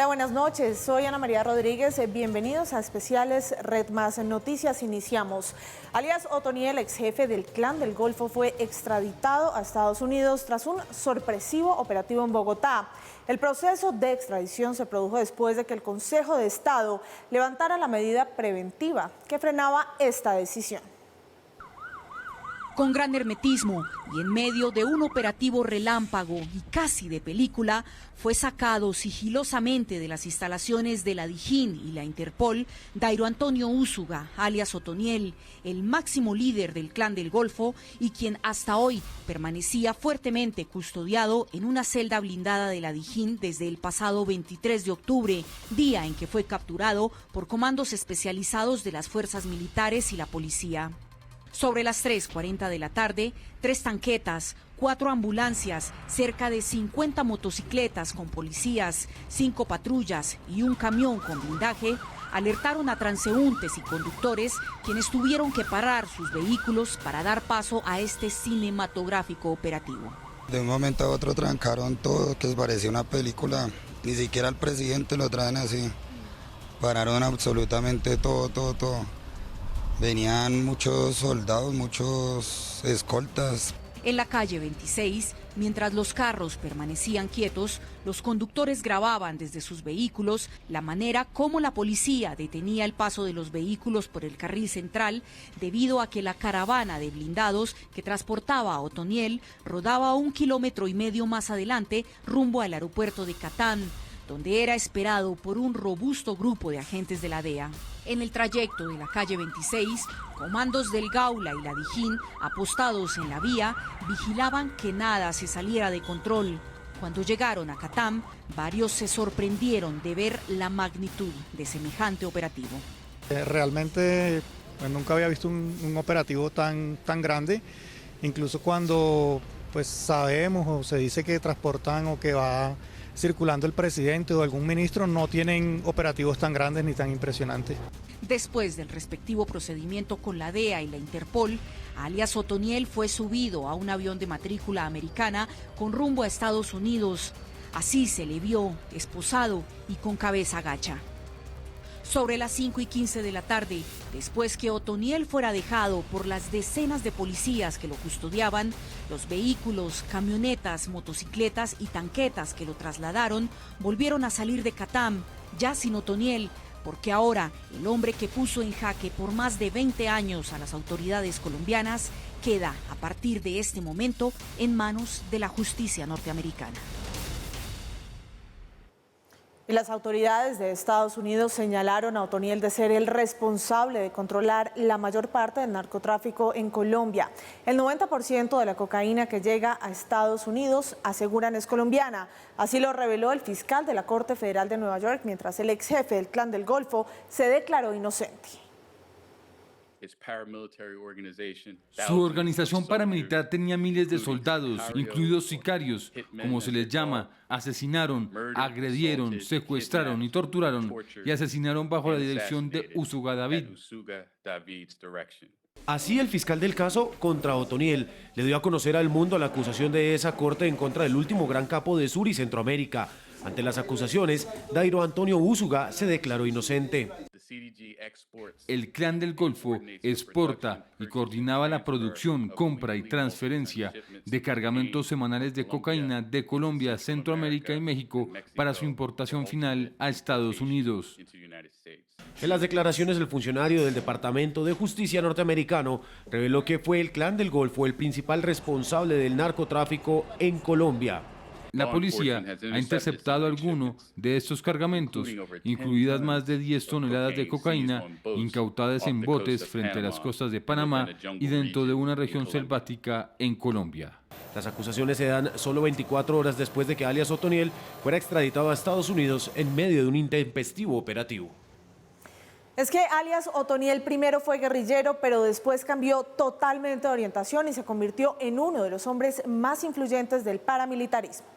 Hola, buenas noches. Soy Ana María Rodríguez. Bienvenidos a Especiales Red Más Noticias. Iniciamos. Alias Otoniel, ex jefe del Clan del Golfo, fue extraditado a Estados Unidos tras un sorpresivo operativo en Bogotá. El proceso de extradición se produjo después de que el Consejo de Estado levantara la medida preventiva que frenaba esta decisión. Con gran hermetismo y en medio de un operativo relámpago y casi de película, fue sacado sigilosamente de las instalaciones de la Dijín y la Interpol Dairo Antonio Úsuga, alias Otoniel, el máximo líder del Clan del Golfo y quien hasta hoy permanecía fuertemente custodiado en una celda blindada de la Dijín desde el pasado 23 de octubre, día en que fue capturado por comandos especializados de las fuerzas militares y la policía. Sobre las 3:40 de la tarde, 3 tanquetas, 4 ambulancias, cerca de 50 motocicletas con policías, 5 patrullas y un camión con blindaje alertaron a transeúntes y conductores, quienes tuvieron que parar sus vehículos para dar paso a este cinematográfico operativo. De un momento a otro trancaron todo, que parecía una película. Ni siquiera al presidente lo traen así. Pararon absolutamente todo. Venían muchos soldados, muchos escoltas. En la calle 26, mientras los carros permanecían quietos, los conductores grababan desde sus vehículos la manera como la policía detenía el paso de los vehículos por el carril central debido a que la caravana de blindados que transportaba a Otoniel rodaba 1,5 kilómetros más adelante rumbo al aeropuerto de Catán, donde era esperado por un robusto grupo de agentes de la DEA. En el trayecto de la calle 26, comandos del Gaula y la Dijín, apostados en la vía, vigilaban que nada se saliera de control. Cuando llegaron a Catán, varios se sorprendieron de ver la magnitud de semejante operativo. Realmente nunca había visto un operativo tan grande, incluso cuando pues sabemos o se dice que transportan o que va circulando el presidente o algún ministro, no tienen operativos tan grandes ni tan impresionantes. Después del respectivo procedimiento con la DEA y la Interpol, alias Otoniel fue subido a un avión de matrícula americana con rumbo a Estados Unidos. Así se le vio, esposado y con cabeza gacha. Sobre las 5:15 de la tarde, después que Otoniel fuera dejado por las decenas de policías que lo custodiaban, los vehículos, camionetas, motocicletas y tanquetas que lo trasladaron volvieron a salir de Catán, ya sin Otoniel, porque ahora el hombre que puso en jaque por más de 20 años a las autoridades colombianas queda a partir de este momento en manos de la justicia norteamericana. Y las autoridades de Estados Unidos señalaron a Otoniel de ser el responsable de controlar la mayor parte del narcotráfico en Colombia. El 90% de la cocaína que llega a Estados Unidos, aseguran, es colombiana. Así lo reveló el fiscal de la Corte Federal de Nueva York, mientras el ex jefe del Clan del Golfo se declaró inocente. Su organización paramilitar tenía miles de soldados, incluidos sicarios, como se les llama. Asesinaron, agredieron, secuestraron y torturaron y asesinaron bajo la dirección de Úsuga David. Así, el fiscal del caso contra Otoniel le dio a conocer al mundo la acusación de esa corte en contra del último gran capo de Sur y Centroamérica. Ante las acusaciones, Dairo Antonio Úsuga se declaró inocente. El Clan del Golfo exporta y coordinaba la producción, compra y transferencia de cargamentos semanales de cocaína de Colombia, Centroamérica y México para su importación final a Estados Unidos. En las declaraciones, el funcionario del Departamento de Justicia norteamericano reveló que fue el Clan del Golfo el principal responsable del narcotráfico en Colombia. La policía ha interceptado alguno de estos cargamentos, incluidas más de 10 toneladas de cocaína incautadas en botes frente a las costas de Panamá y dentro de una región selvática en Colombia. Las acusaciones se dan solo 24 horas después de que alias Otoniel fuera extraditado a Estados Unidos en medio de un intempestivo operativo. Es que alias Otoniel primero fue guerrillero, pero después cambió totalmente de orientación y se convirtió en uno de los hombres más influyentes del paramilitarismo.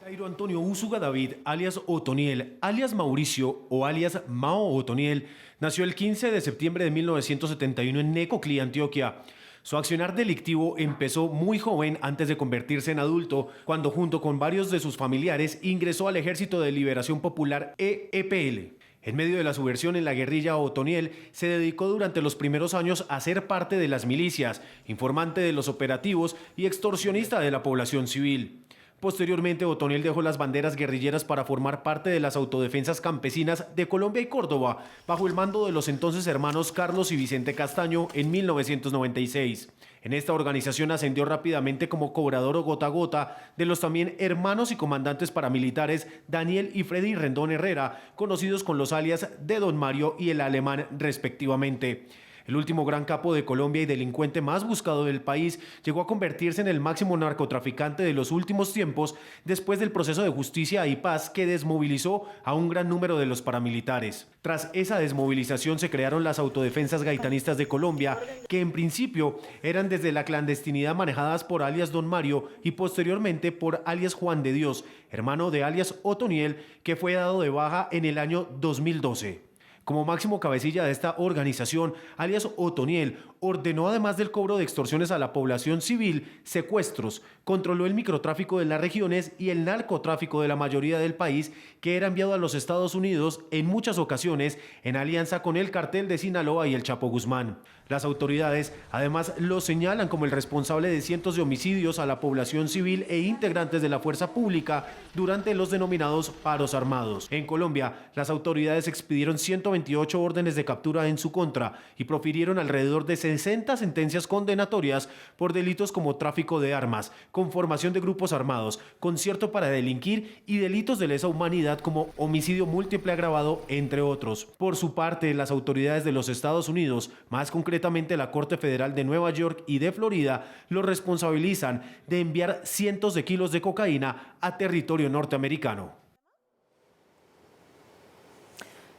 Dairo Antonio Úsuga David, alias Otoniel, alias Mauricio o alias Mao Otoniel, nació el 15 de septiembre de 1971 en Necoclí, Antioquia. Su accionar delictivo empezó muy joven antes de convertirse en adulto, cuando junto con varios de sus familiares ingresó al Ejército de Liberación Popular EPL. En medio de la subversión en la guerrilla, Otoniel se dedicó durante los primeros años a ser parte de las milicias, informante de los operativos y extorsionista de la población civil. Posteriormente, Otoniel dejó las banderas guerrilleras para formar parte de las autodefensas campesinas de Colombia y Córdoba, bajo el mando de los entonces hermanos Carlos y Vicente Castaño en 1996. En esta organización ascendió rápidamente como cobrador o gota a gota de los también hermanos y comandantes paramilitares Daniel y Freddy Rendón Herrera, conocidos con los alias de Don Mario y el Alemán respectivamente. El último gran capo de Colombia y delincuente más buscado del país llegó a convertirse en el máximo narcotraficante de los últimos tiempos después del proceso de justicia y paz que desmovilizó a un gran número de los paramilitares. Tras esa desmovilización se crearon las autodefensas gaitanistas de Colombia, que en principio eran desde la clandestinidad manejadas por alias Don Mario y posteriormente por alias Juan de Dios, hermano de alias Otoniel, que fue dado de baja en el año 2012. Como máximo cabecilla de esta organización, alias Otoniel ordenó, además del cobro de extorsiones a la población civil, secuestros, controló el microtráfico de las regiones y el narcotráfico de la mayoría del país, que era enviado a los Estados Unidos en muchas ocasiones en alianza con el cartel de Sinaloa y el Chapo Guzmán. Las autoridades además lo señalan como el responsable de cientos de homicidios a la población civil e integrantes de la fuerza pública durante los denominados paros armados. En Colombia, las autoridades expidieron 128 órdenes de captura en su contra y profirieron alrededor de 60 sentencias condenatorias por delitos como tráfico de armas, conformación de grupos armados, concierto para delinquir y delitos de lesa humanidad como homicidio múltiple agravado, entre otros. Por su parte, las autoridades de los Estados Unidos, más concretamente la Corte Federal de Nueva York y de Florida, lo responsabilizan de enviar cientos de kilos de cocaína a territorio norteamericano.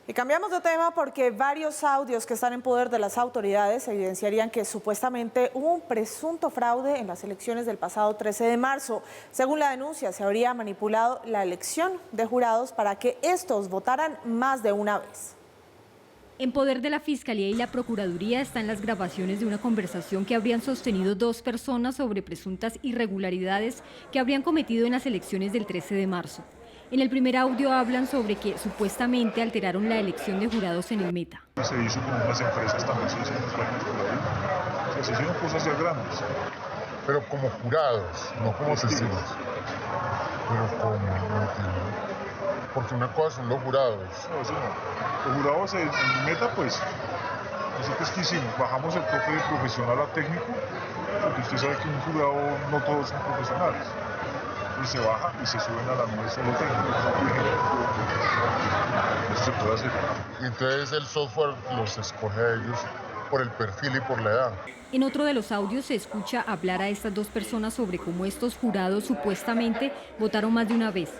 Y cambiamos de tema porque varios audios que están en poder de las autoridades evidenciarían que supuestamente hubo un presunto fraude en las elecciones del pasado 13 de marzo. Según la denuncia, se habría manipulado la elección de jurados para que estos votaran más de una vez. En poder de la Fiscalía y la Procuraduría están las grabaciones de una conversación que habrían sostenido dos personas sobre presuntas irregularidades que habrían cometido en las elecciones del 13 de marzo. En el primer audio hablan sobre que supuestamente alteraron la elección de jurados en el Meta. Se hizo con unas empresas también, se hicieron cosas ya grandes. Pero como jurados, no como testigos. Pero como no entiendo. Porque una cosa son los jurados. No, eso no. Los jurados en Meta, pues, nosotros que hicimos, bajamos el tope de profesional a técnico, porque usted sabe que un jurado no todos son profesionales. Y se baja y se suben a la mesa de técnico. Eso se puede hacer. Y entonces el software los escoge a ellos por el perfil y por la edad. En otro de los audios se escucha hablar a estas dos personas sobre cómo estos jurados supuestamente votaron más de una vez.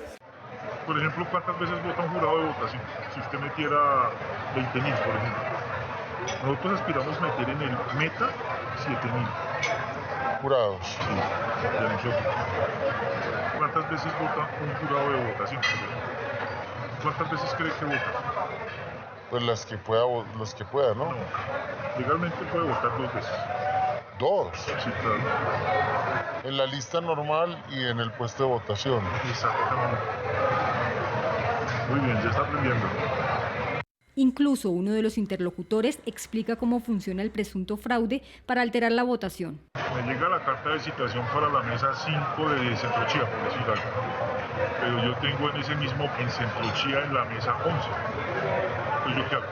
Por ejemplo, ¿cuántas veces vota un jurado de votación? Si usted metiera 20.000, por ejemplo. Nosotros aspiramos a meter en el Meta 7.000. Jurados. Sí, de nosotros. ¿Cuántas veces vota un jurado de votación? ¿Cuántas veces cree que vota? Pues los que pueda, ¿no? No, legalmente puede votar 2 veces. ¿2? Sí, claro. En la lista normal y en el puesto de votación. Exactamente. Muy bien, ya está aprendiendo. Incluso uno de los interlocutores explica cómo funciona el presunto fraude para alterar la votación. Me llega la carta de citación para la mesa 5 de Centro Chía, por decir algo. Pero yo tengo en ese mismo, en Centro Chía, en la mesa 11. Entonces, ¿yo qué hago?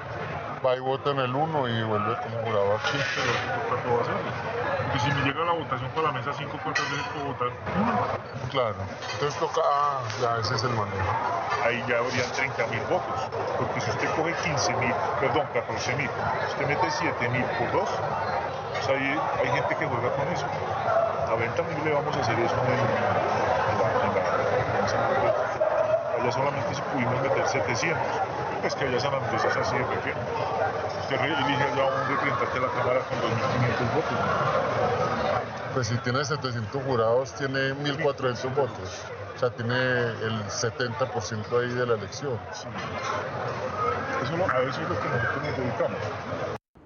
Va y vota en el 1 y vuelve como jurado aquí. Pero toca todo hacerlo. Porque si me llega la votación para la mesa 5, ¿cuántas veces puedo votar? Claro. Entonces toca, ya ese es el manejo. Ahí ya habrían 30.000 votos. Porque si usted coge 14.000, usted mete 7.000 por 2, pues ahí hay gente que juega con eso. A 20.000 le vamos a hacer eso en la allá solamente si pudimos meter 700. Pues que allá San Andrés es así de pequeño. Usted elige allá un representante de la Cámara con 2.500 votos. Pues si tiene 700 jurados, tiene 1.400 votos. O sea, tiene el 70% ahí de la elección. Sí. A eso es lo que nosotros nos dedicamos.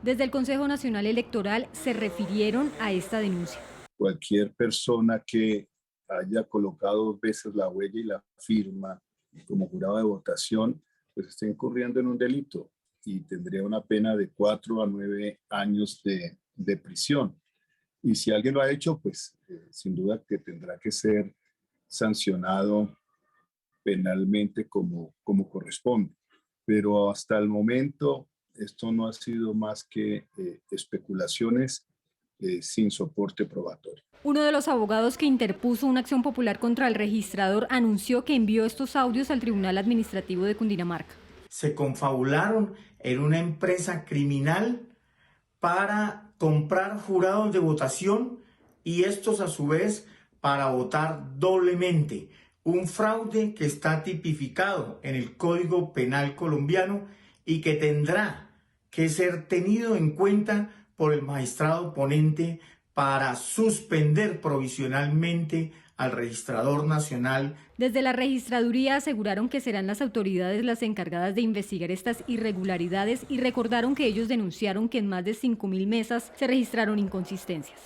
Desde el Consejo Nacional Electoral se refirieron a esta denuncia. Cualquier persona que haya colocado 2 veces la huella y la firma como jurado de votación, pues está incurriendo en un delito y tendría una pena de 4 a 9 años de prisión. Y si alguien lo ha hecho, pues sin duda que tendrá que ser sancionado penalmente como corresponde. Pero hasta el momento esto no ha sido más que especulaciones sin soporte probatorio. Uno de los abogados que interpuso una acción popular contra el registrador anunció que envió estos audios al Tribunal Administrativo de Cundinamarca. Se confabularon en una empresa criminal para comprar jurados de votación y estos a su vez para votar doblemente. Un fraude que está tipificado en el Código Penal colombiano y que tendrá que ser tenido en cuenta por el magistrado ponente para suspender provisionalmente al registrador nacional. Desde la registraduría aseguraron que serán las autoridades las encargadas de investigar estas irregularidades y recordaron que ellos denunciaron que en más de 5.000 mesas se registraron inconsistencias.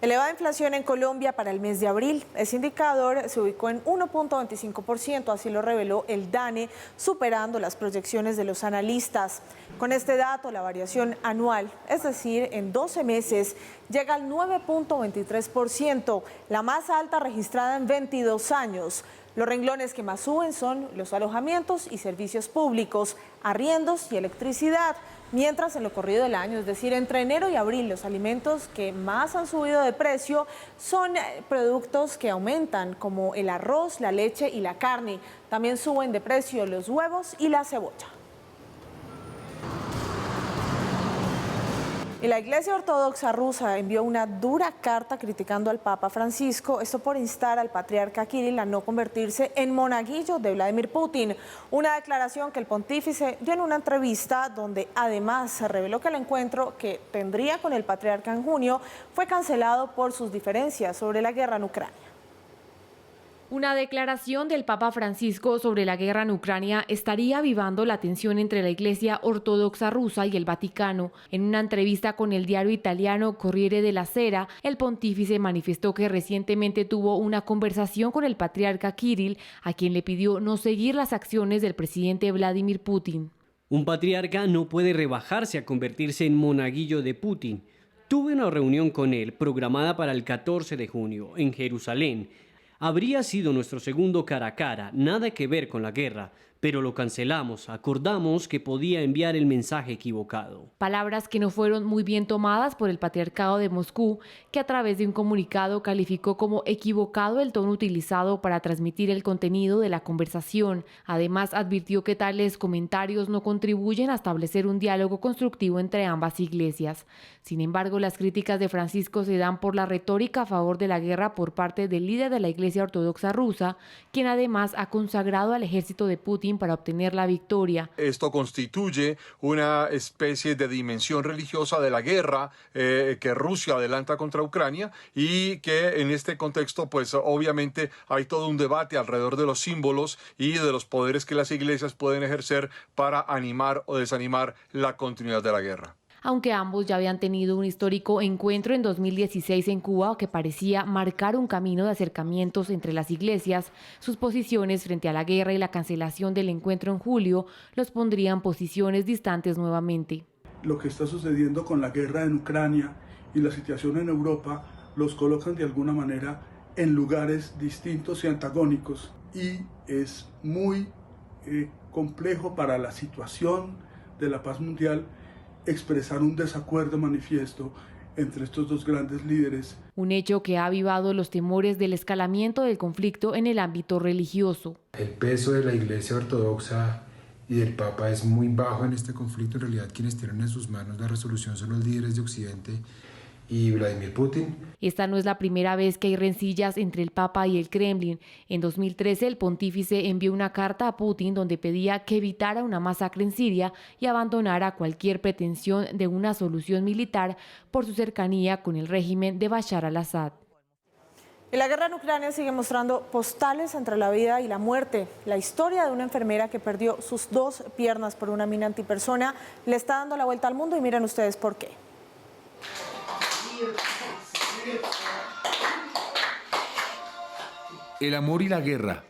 Elevada inflación en Colombia para el mes de abril. Ese indicador se ubicó en 1.25%, así lo reveló el DANE, superando las proyecciones de los analistas. Con este dato, la variación anual, es decir, en 12 meses, llega al 9.23%, la más alta registrada en 22 años. Los renglones que más suben son los alojamientos y servicios públicos, arriendos y electricidad. Mientras en lo corrido del año, es decir, entre enero y abril, los alimentos que más han subido de precio son productos que aumentan, como el arroz, la leche y la carne. También suben de precio los huevos y la cebolla. Y la Iglesia Ortodoxa rusa envió una dura carta criticando al Papa Francisco, esto por instar al patriarca Kirill a no convertirse en monaguillo de Vladimir Putin. Una declaración que el pontífice dio en una entrevista donde además se reveló que el encuentro que tendría con el patriarca en junio fue cancelado por sus diferencias sobre la guerra en Ucrania. Una declaración del Papa Francisco sobre la guerra en Ucrania estaría avivando la tensión entre la Iglesia Ortodoxa rusa y el Vaticano. En una entrevista con el diario italiano Corriere della Sera, el pontífice manifestó que recientemente tuvo una conversación con el patriarca Kirill, a quien le pidió no seguir las acciones del presidente Vladimir Putin. Un patriarca no puede rebajarse a convertirse en monaguillo de Putin. Tuve una reunión con él programada para el 14 de junio en Jerusalén. Habría sido nuestro segundo cara a cara, nada que ver con la guerra, pero lo cancelamos, acordamos que podía enviar el mensaje equivocado. Palabras que no fueron muy bien tomadas por el Patriarcado de Moscú, que a través de un comunicado calificó como equivocado el tono utilizado para transmitir el contenido de la conversación. Además, advirtió que tales comentarios no contribuyen a establecer un diálogo constructivo entre ambas iglesias. Sin embargo, las críticas de Francisco se dan por la retórica a favor de la guerra por parte del líder de la Iglesia Ortodoxa rusa, quien además ha consagrado al ejército de Putin para obtener la victoria. Esto constituye una especie de dimensión religiosa de la guerra que Rusia adelanta contra Ucrania y que en este contexto pues obviamente hay todo un debate alrededor de los símbolos y de los poderes que las iglesias pueden ejercer para animar o desanimar la continuidad de la guerra. Aunque ambos ya habían tenido un histórico encuentro en 2016 en Cuba que parecía marcar un camino de acercamientos entre las iglesias, sus posiciones frente a la guerra y la cancelación del encuentro en julio los pondrían posiciones distantes nuevamente. Lo que está sucediendo con la guerra en Ucrania y la situación en Europa los colocan de alguna manera en lugares distintos y antagónicos, y es muy complejo para la situación de la paz mundial expresar un desacuerdo manifiesto entre estos dos grandes líderes. Un hecho que ha avivado los temores del escalamiento del conflicto en el ámbito religioso. El peso de la Iglesia Ortodoxa y del Papa es muy bajo en este conflicto. En realidad, quienes tienen en sus manos la resolución son los líderes de Occidente y Vladimir Putin. Esta no es la primera vez que hay rencillas entre el Papa y el Kremlin. En 2013, el pontífice envió una carta a Putin donde pedía que evitara una masacre en Siria y abandonara cualquier pretensión de una solución militar por su cercanía con el régimen de Bashar al-Assad. Y la guerra en Ucrania sigue mostrando postales entre la vida y la muerte. La historia de una enfermera que perdió sus 2 piernas por una mina antipersona le está dando la vuelta al mundo y miren ustedes por qué. El amor y la guerra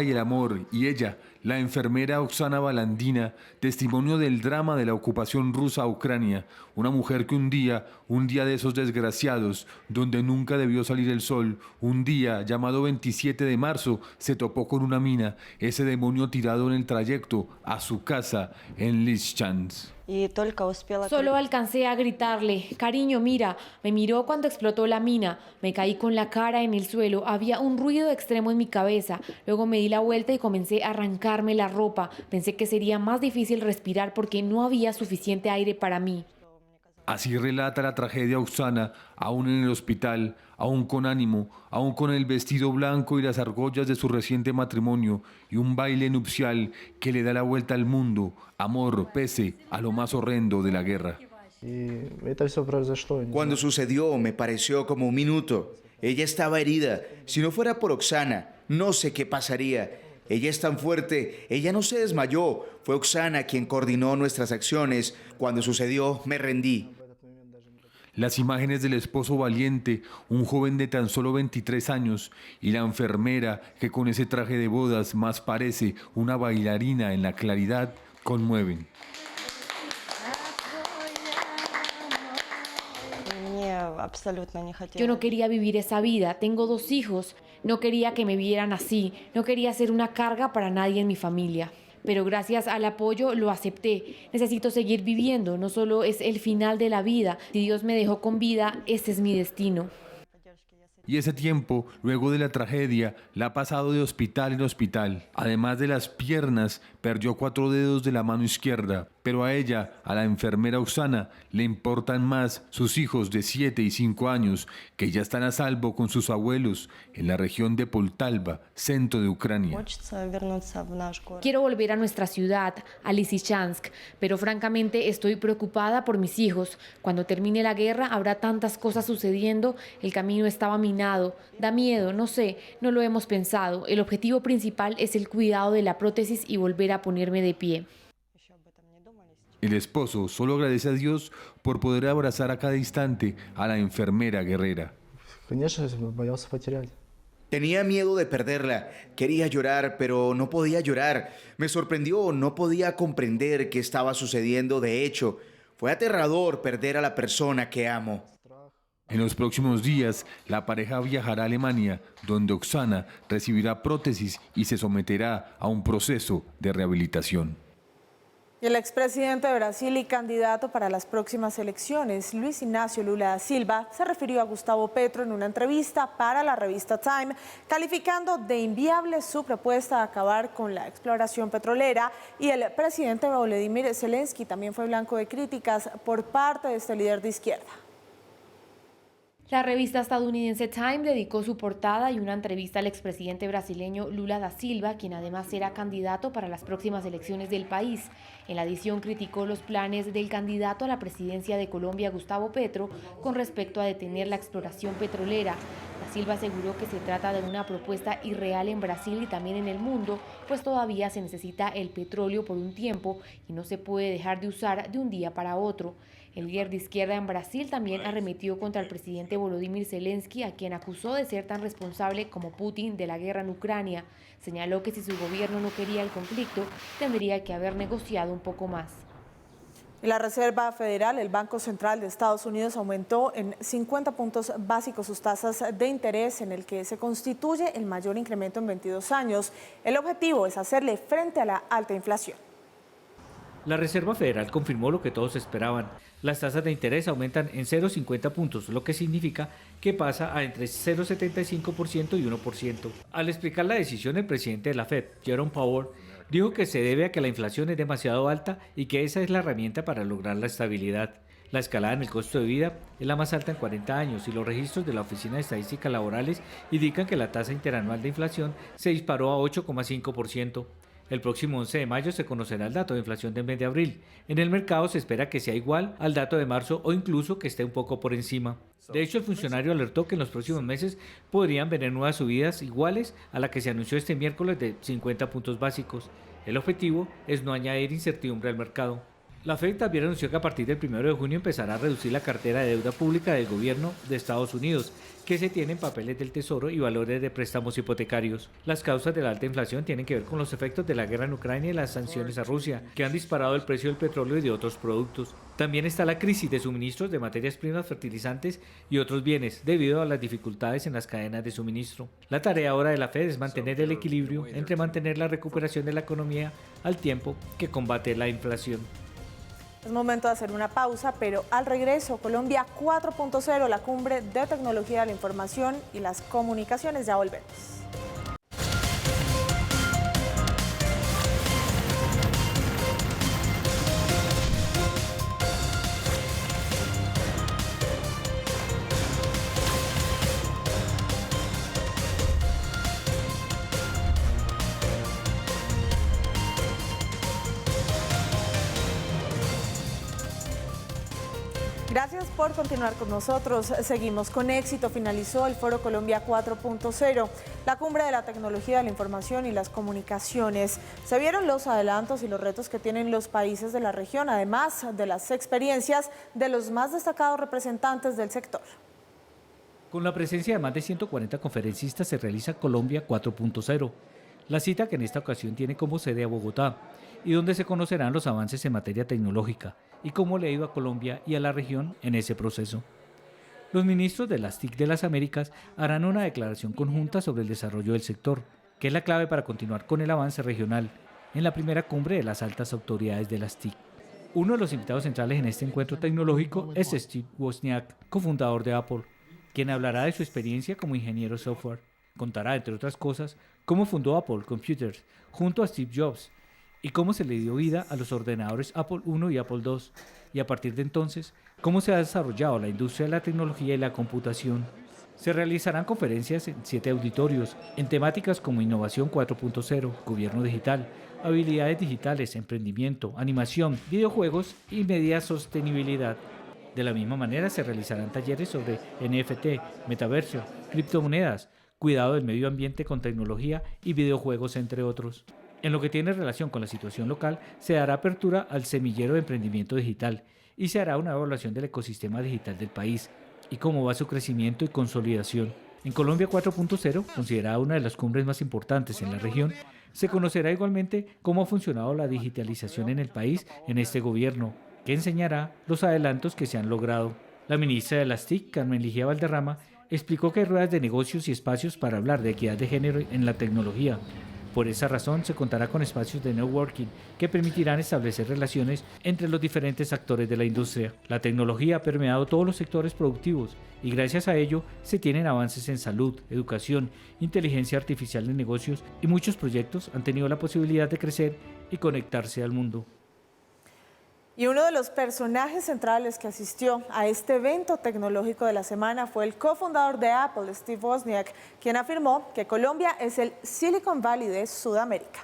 y el amor, y ella, la enfermera Oksana Balandina, testimonio del drama de la ocupación rusa a Ucrania, una mujer que un día de esos desgraciados, donde nunca debió salir el sol, un día llamado 27 de marzo, se topó con una mina, ese demonio tirado en el trayecto a su casa en Lysychansk. Solo alcancé a gritarle, cariño, mira, me miró cuando explotó la mina, me caí con la cara en el suelo, había un ruido extremo en mi cabeza, luego me di la vuelta y comencé a arrancarme la ropa, pensé que sería más difícil respirar porque no había suficiente aire para mí. Así relata la tragedia Oksana, aún en el hospital, aún con ánimo, aún con el vestido blanco y las argollas de su reciente matrimonio y un baile nupcial que le da la vuelta al mundo, amor pese a lo más horrendo de la guerra. Cuando sucedió me pareció como un minuto. Ella estaba herida. Si no fuera por Oksana, no sé qué pasaría. Ella es tan fuerte, ella no se desmayó. Fue Oksana quien coordinó nuestras acciones. Cuando sucedió, me rendí. Las imágenes del esposo valiente, un joven de tan solo 23 años, y la enfermera que con ese traje de bodas más parece una bailarina en la claridad, conmueven. Yo no quería vivir esa vida, tengo 2 hijos, no quería que me vieran así, no quería ser una carga para nadie en mi familia. Pero gracias al apoyo lo acepté. Necesito seguir viviendo, no solo es el final de la vida. Si Dios me dejó con vida, ese es mi destino. Y ese tiempo, luego de la tragedia, la ha pasado de hospital en hospital. Además de las piernas, perdió 4 dedos de la mano izquierda. Pero a ella, a la enfermera Oksana, le importan más sus hijos de 7 y 5 años, que ya están a salvo con sus abuelos en la región de Poltava, centro de Ucrania. Quiero volver a nuestra ciudad, a Lysychansk, pero francamente estoy preocupada por mis hijos. Cuando termine la guerra habrá tantas cosas sucediendo, el camino estaba minado, da miedo, no sé, no lo hemos pensado. El objetivo principal es el cuidado de la prótesis y volver a ponerme de pie. El esposo solo agradece a Dios por poder abrazar a cada instante a la enfermera guerrera. Tenía miedo de perderla, quería llorar, pero no podía llorar. Me sorprendió, no podía comprender qué estaba sucediendo. De hecho, fue aterrador perder a la persona que amo. En los próximos días, la pareja viajará a Alemania, donde Oksana recibirá prótesis y se someterá a un proceso de rehabilitación. Y el expresidente de Brasil y candidato para las próximas elecciones, Luis Ignacio Lula da Silva, se refirió a Gustavo Petro en una entrevista para la revista Time, calificando de inviable su propuesta de acabar con la exploración petrolera. Y el presidente Volodymyr Zelensky también fue blanco de críticas por parte de este líder de izquierda. La revista estadounidense Time dedicó su portada y una entrevista al expresidente brasileño Lula da Silva, quien además será candidato para las próximas elecciones del país. En la edición criticó los planes del candidato a la presidencia de Colombia, Gustavo Petro, con respecto a detener la exploración petrolera. Da Silva aseguró que se trata de una propuesta irreal en Brasil y también en el mundo, pues todavía se necesita el petróleo por un tiempo y no se puede dejar de usar de un día para otro. El líder de izquierda en Brasil también arremetió contra el presidente Volodymyr Zelensky, a quien acusó de ser tan responsable como Putin de la guerra en Ucrania. Señaló que si su gobierno no quería el conflicto, tendría que haber negociado un poco más. La Reserva Federal, el Banco Central de Estados Unidos, aumentó en 50 puntos básicos sus tasas de interés, en el que se constituye el mayor incremento en 22 años. El objetivo es hacerle frente a la alta inflación. La Reserva Federal confirmó lo que todos esperaban. Las tasas de interés aumentan en 0,50 puntos, lo que significa que pasa a entre 0,75% y 1%. Al explicar la decisión, el presidente de la Fed, Jerome Powell, dijo que se debe a que la inflación es demasiado alta y que esa es la herramienta para lograr la estabilidad. La escalada en el costo de vida es la más alta en 40 años y los registros de la Oficina de Estadísticas Laborales indican que la tasa interanual de inflación se disparó a 8,5%. El próximo 11 de mayo se conocerá el dato de inflación del mes de abril. En el mercado se espera que sea igual al dato de marzo o incluso que esté un poco por encima. De hecho, el funcionario alertó que en los próximos meses podrían venir nuevas subidas iguales a la que se anunció este miércoles de 50 puntos básicos. El objetivo es no añadir incertidumbre al mercado. La Fed también anunció que a partir del 1 de junio empezará a reducir la cartera de deuda pública del gobierno de Estados Unidos, que se tiene en papeles del Tesoro y valores de préstamos hipotecarios. Las causas de la alta inflación tienen que ver con los efectos de la guerra en Ucrania y las sanciones a Rusia, que han disparado el precio del petróleo y de otros productos. También está la crisis de suministros de materias primas, fertilizantes y otros bienes, debido a las dificultades en las cadenas de suministro. La tarea ahora de la Fed es mantener el equilibrio entre mantener la recuperación de la economía al tiempo que combate la inflación. Es momento de hacer una pausa, pero al regreso, Colombia 4.0, la cumbre de tecnología de la información y las comunicaciones. Ya volvemos. Gracias por continuar con nosotros. Seguimos con éxito. Finalizó el Foro Colombia 4.0, la cumbre de la tecnología de la información y las comunicaciones. Se vieron los adelantos y los retos que tienen los países de la región, además de las experiencias de los más destacados representantes del sector. Con la presencia de más de 140 conferencistas se realiza Colombia 4.0, la cita que en esta ocasión tiene como sede a Bogotá y donde se conocerán los avances en materia tecnológica y cómo le ha ido a Colombia y a la región en ese proceso. Los ministros de las TIC de las Américas harán una declaración conjunta sobre el desarrollo del sector, que es la clave para continuar con el avance regional en la primera cumbre de las altas autoridades de las TIC. Uno de los invitados centrales en este encuentro tecnológico es Steve Wozniak, cofundador de Apple, quien hablará de su experiencia como ingeniero software. Contará, entre otras cosas, cómo fundó Apple Computers junto a Steve Jobs y cómo se le dio vida a los ordenadores Apple I y Apple II, y a partir de entonces, cómo se ha desarrollado la industria de la tecnología y la computación. Se realizarán conferencias en 7 auditorios, en temáticas como Innovación 4.0, Gobierno Digital, Habilidades Digitales, Emprendimiento, Animación, Videojuegos y Media Sostenibilidad. De la misma manera se realizarán talleres sobre NFT, metaverso, criptomonedas, cuidado del medio ambiente con tecnología y videojuegos, entre otros. En lo que tiene relación con la situación local, se dará apertura al semillero de emprendimiento digital y se hará una evaluación del ecosistema digital del país y cómo va su crecimiento y consolidación. En Colombia 4.0, considerada una de las cumbres más importantes en la región, se conocerá igualmente cómo ha funcionado la digitalización en el país en este gobierno, que enseñará los adelantos que se han logrado. La ministra de las TIC, Carmen Ligia Valderrama, explicó que hay ruedas de negocios y espacios para hablar de equidad de género en la tecnología. Por esa razón, se contará con espacios de networking que permitirán establecer relaciones entre los diferentes actores de la industria. La tecnología ha permeado todos los sectores productivos y gracias a ello se tienen avances en salud, educación, inteligencia artificial en negocios y muchos proyectos han tenido la posibilidad de crecer y conectarse al mundo. Y uno de los personajes centrales que asistió a este evento tecnológico de la semana fue el cofundador de Apple, Steve Wozniak, quien afirmó que Colombia es el Silicon Valley de Sudamérica.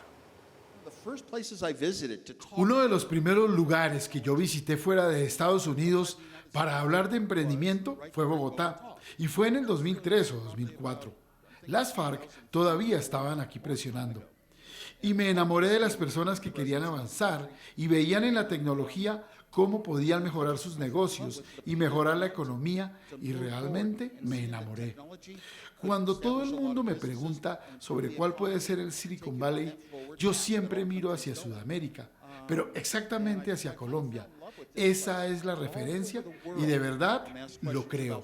Uno de los primeros lugares que yo visité fuera de Estados Unidos para hablar de emprendimiento fue Bogotá, y fue en el 2003 o 2004. Las FARC todavía estaban aquí presionando. Y me enamoré de las personas que querían avanzar y veían en la tecnología cómo podían mejorar sus negocios y mejorar la economía, y realmente me enamoré. Cuando todo el mundo me pregunta sobre cuál puede ser el Silicon Valley, yo siempre miro hacia Sudamérica, pero exactamente hacia Colombia. Esa es la referencia y de verdad lo creo.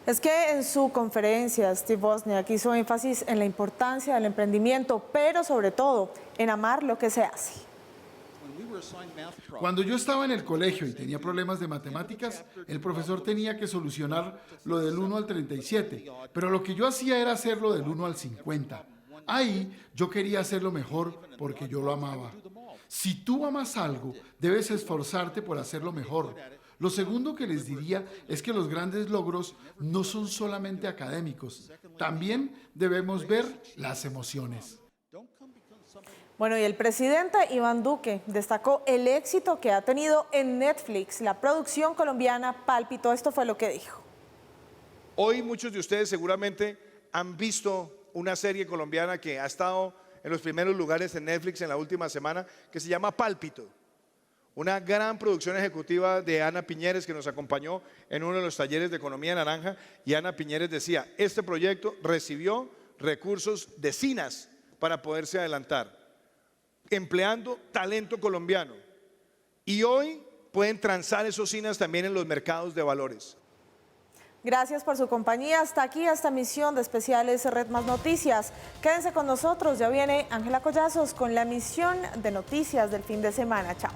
Es que en su conferencia Steve Wozniak hizo énfasis en la importancia del emprendimiento, pero sobre todo en amar lo que se hace. Cuando yo estaba en el colegio y tenía problemas de matemáticas, el profesor tenía que solucionar lo del 1 al 37, pero lo que yo hacía era hacerlo del 1 al 50. Ahí yo quería hacerlo mejor porque yo lo amaba. Si tú amas algo, debes esforzarte por hacerlo mejor. Lo segundo que les diría es que los grandes logros no son solamente académicos, también debemos ver las emociones. Bueno, y el presidente Iván Duque destacó el éxito que ha tenido en Netflix la producción colombiana Pálpito. Esto fue lo que dijo. Hoy muchos de ustedes seguramente han visto una serie colombiana que ha estado en los primeros lugares en Netflix en la última semana, que se llama Pálpito. Una gran producción ejecutiva de Ana Piñeres, que nos acompañó en uno de los talleres de Economía Naranja, y Ana Piñeres decía, este proyecto recibió recursos de SINAS para poderse adelantar, empleando talento colombiano. Y hoy pueden transar esos SINAS también en los mercados de valores. Gracias por su compañía. Hasta aquí esta emisión de Especiales Red Más Noticias. Quédense con nosotros, ya viene Ángela Collazos con la emisión de noticias del fin de semana. Chao.